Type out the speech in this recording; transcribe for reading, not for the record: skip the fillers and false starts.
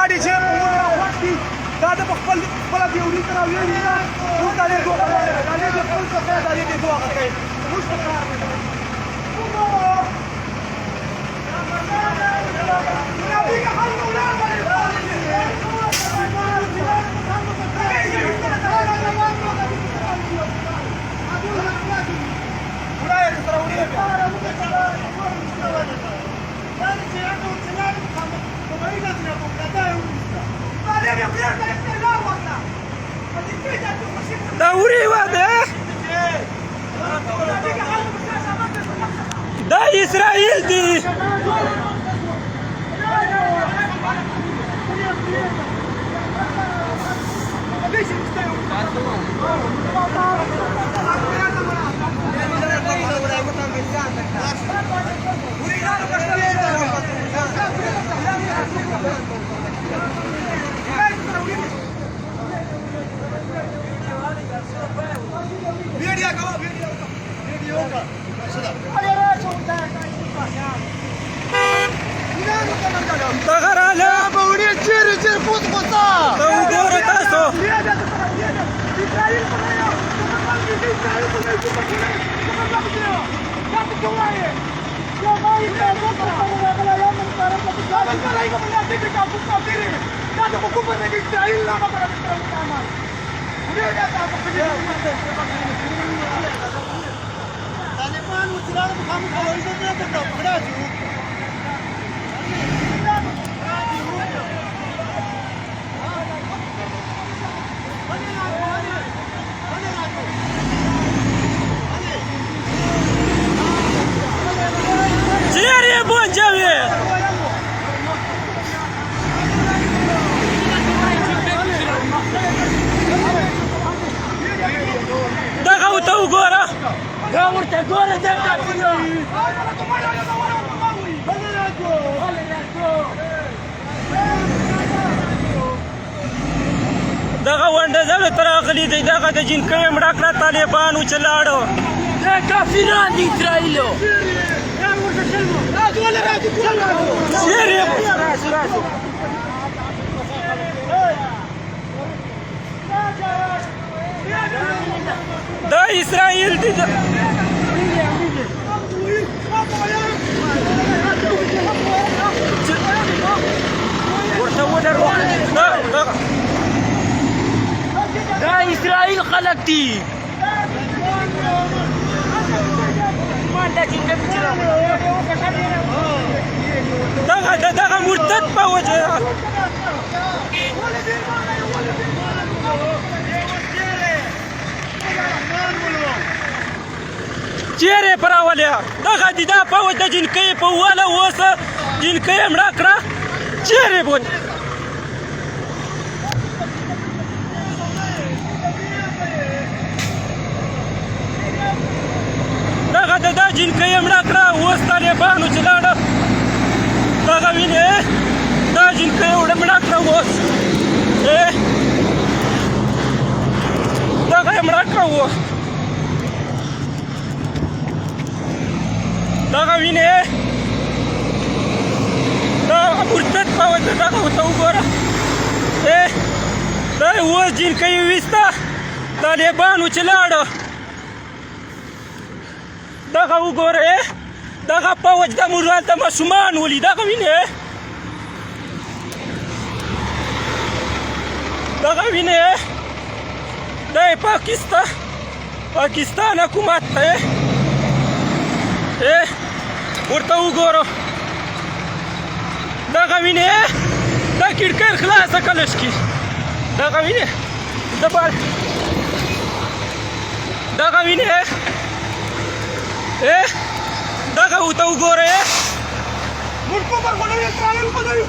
ګاډي چې موږ دي دا د خپل دیوري تر ویلي موږ دا له دوه دا له خپل څخه دا دې دوه کوي موږ په کار دوري واده دا اسرائیل دی دغه ونډه زله تر اغلی دی دغه د جنکۍ مړه کړه طالبانو چې لاړو دا کافران دي اسرائیلو دا اسرائیل دی دا اسرائیل خلق دي دغه مرتد په وجه چیرې پراولیا دغه د دا پوځ د جنکۍ په واله اوسه جنکۍ مړه کړه چیرې بوت دغه د دا جنکۍ مړه کړه اوس طالبانو چې لاړه دغه وینې دا جنکۍ مړه کړه اوس دغه یې مړه کړه اوس دغه وینې دا مرتد پوځ دغه ورته وګوره دا یې اوس جنکۍ ویسته طالبانو چې لاړه دغه وګوره دغه پوځ د مراد د ماشومان ولي دغه وینې دغه وینې دا یې پاکستان حکومت دی ورته وګوره دغه وینې دا کړکۍ خلاصه کلش کی دغه وینې دغه وینې دغه ورته وګوره موږ په برخه اسرائیل خدای